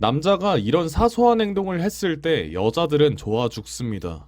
남자가 이런 사소한 행동을 했을 때 여자들은 좋아 죽습니다.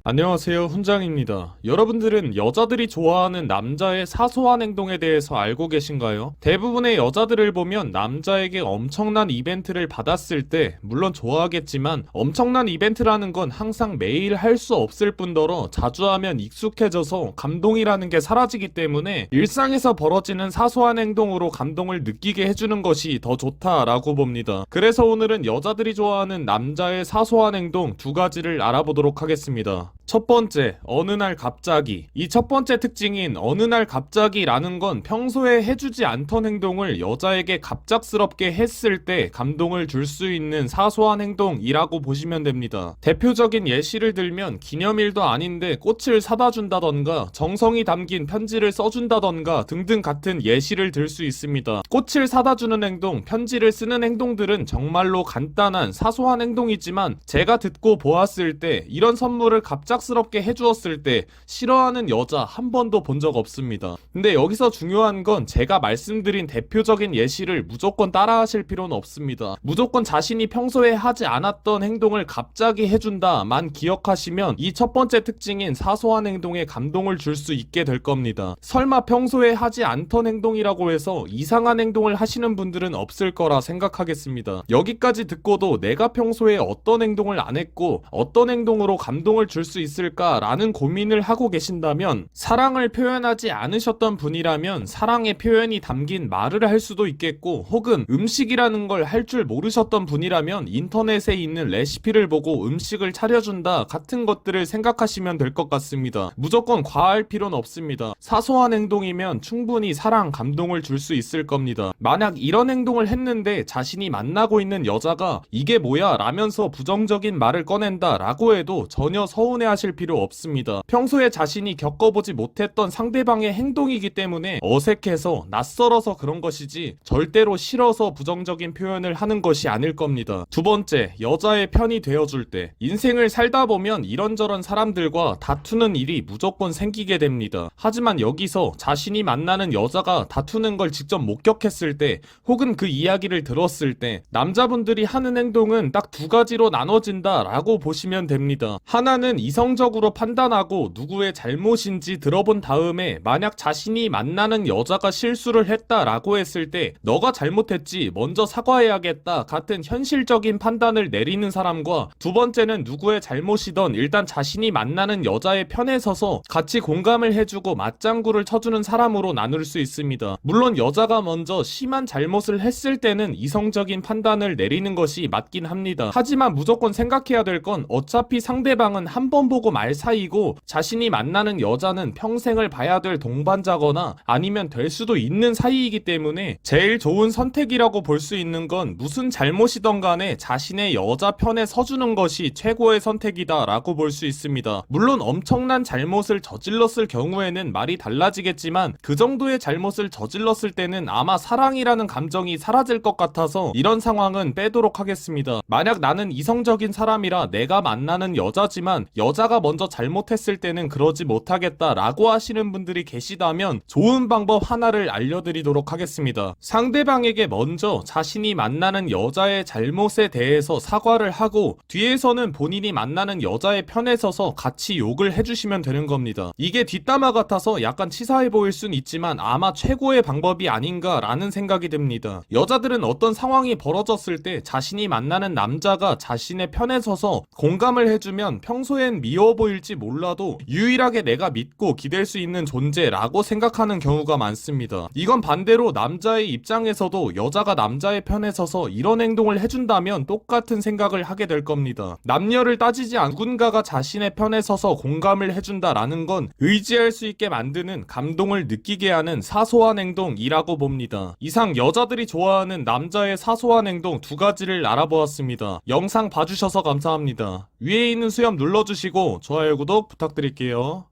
안녕하세요, 훈장입니다. 여러분들은 여자들이 좋아하는 남자의 사소한 행동에 대해서 알고 계신가요? 대부분의 여자들을 보면 남자에게 엄청난 이벤트를 받았을 때 물론 좋아하겠지만 엄청난 이벤트라는 건 항상 매일 할 수 없을 뿐더러 자주 하면 익숙해져서 감동이라는 게 사라지기 때문에 일상에서 벌어지는 사소한 행동으로 감동을 느끼게 해주는 것이 더 좋다라고 봅니다. 그래서 오늘은 여자들이 좋아하는 남자의 사소한 행동 두 가지를 알아보도록 하겠습니다. 첫 번째, 어느 날 갑자기. 이 첫 번째 특징인 어느 날 갑자기라는 건 평소에 해주지 않던 행동을 여자에게 갑작스럽게 했을 때 감동을 줄 수 있는 사소한 행동이라고 보시면 됩니다. 대표적인 예시를 들면 기념일도 아닌데 꽃을 사다 준다던가 정성이 담긴 편지를 써준다던가 등등 같은 예시를 들 수 있습니다. 꽃을 사다 주는 행동, 편지를 쓰는 행동들은 정말로 간단한 사소한 행동이지만 제가 듣고 보았을 때 이런 선물을 갑작스럽게 해주었을 때 싫어하는 여자 한 번도 본 적 없습니다. 근데 여기서 중요한 건 제가 말씀드린 대표적인 예시를 무조건 따라하실 필요는 없습니다. 무조건 자신이 평소에 하지 않았던 행동을 갑자기 해준다만 기억하시면 이 첫 번째 특징인 사소한 행동에 감동을 줄 수 있게 될 겁니다. 설마 평소에 하지 않던 행동이라고 해서 이상한 행동을 하시는 분들은 없을 거라 생각하겠습니다. 여기까지 듣고도 내가 평소에 어떤 행동을 안 했고 어떤 행동으로 감동을 줄 수 있을까라는 고민을 하고 계신다면 사랑을 표현하지 않으셨던 분이라면 사랑의 표현이 담긴 말을 할 수도 있겠고 혹은 음식이라는 걸 할 줄 모르셨던 분이라면 인터넷에 있는 레시피를 보고 음식을 차려준다 같은 것들을 생각하시면 될 것 같습니다. 무조건 과할 필요는 없습니다. 사소한 행동이면 충분히 사랑, 감동을 줄 수 있을 겁니다. 만약 이런 행동을 했는데 자신이 만나고 있는 여자가 이게 뭐야 라면서 부정적인 말을 꺼낸다 라고 해도 전혀 서운해하실 필요 없습니다. 평소에 자신이 겪어보지 못했던 상대방의 행동이기 때문에 어색해서 낯설어서 그런 것이지 절대로 싫어서 부정적인 표현을 하는 것이 아닐 겁니다. 두 번째, 여자의 편이 되어줄 때. 인생을 살다 보면 이런저런 사람들과 다투는 일이 무조건 생기게 됩니다. 하지만 여기서 자신이 만나는 여자가 다투는 걸 직접 목격했을 때 혹은 그 이야기를 들었을 때 남자분들이 하는 행동은 딱 두 가지로 나눠진다 라고 보시면 됩니다. 하나는 이성적으로 판단하고 누구의 잘못인지 들어본 다음에 만약 자신이 만나는 여자가 실수를 했다라고 했을 때 너가 잘못했지 먼저 사과해야겠다 같은 현실적인 판단을 내리는 사람과 두 번째는 누구의 잘못이던 일단 자신이 만나는 여자의 편에 서서 같이 공감을 해주고 맞장구를 쳐주는 사람으로 나눌 수 있습니다. 물론 여자가 먼저 심한 잘못을 했을 때는 이성적인 판단을 내리는 것이 맞긴 합니다. 하지만 무조건 생각해야 될 건 어차피 상대방은 한 번 보고 말 사이고 자신이 만나는 여자는 평생을 봐야 될 동반자거나 아니면 될 수도 있는 사이이기 때문에 제일 좋은 선택이라고 볼 수 있는 건 무슨 잘못이던 간에 자신의 여자 편에 서주는 것이 최고의 선택이다 라고 볼 수 있습니다. 물론 엄청난 잘못을 저질렀을 경우에는 말이 달라지겠지만 그 정도의 잘못을 저질렀을 때는 아마 사랑이라는 감정이 사라질 것 같아서 이런 상황은 빼도록 하겠습니다. 만약 나는 이성적인 사람이라 내가 만나는 여자지만 여자가 먼저 잘못했을 때는 그러지 못하겠다 라고 하시는 분들이 계시다면 좋은 방법 하나를 알려드리도록 하겠습니다. 상대방에게 먼저 자신이 만나는 여자의 잘못에 대해서 사과를 하고 뒤에서는 본인이 만나는 여자의 편에 서서 같이 욕을 해주시면 되는 겁니다. 이게 뒷담화 같아서 약간 치사해 보일 순 있지만 아마 최고의 방법이 아닌가라는 생각이 듭니다. 여자들은 어떤 상황이 벌어졌을 때 자신이 만나는 남자가 자신의 편에 서서 공감을 해주면 평소엔 미워 보일지 몰라도 유일하게 내가 믿고 기댈 수 있는 존재라고 생각하는 경우가 많습니다. 이건 반대로 남자의 입장에서도 여자가 남자의 편에 서서 이런 행동을 해준다면 똑같은 생각을 하게 될 겁니다. 남녀를 따지지 않고 누군가가 자신의 편에 서서 공감을 해준다라는 건 의지할 수 있게 만드는 감동을 느끼게 하는 사소한 행동이라고 봅니다. 이상 여자들이 좋아하는 남자의 사소한 행동 두 가지를 알아보았습니다. 영상 봐주셔서 감사합니다. 위에 있는 수염 눌러주시고 좋아요, 구독 부탁드릴게요.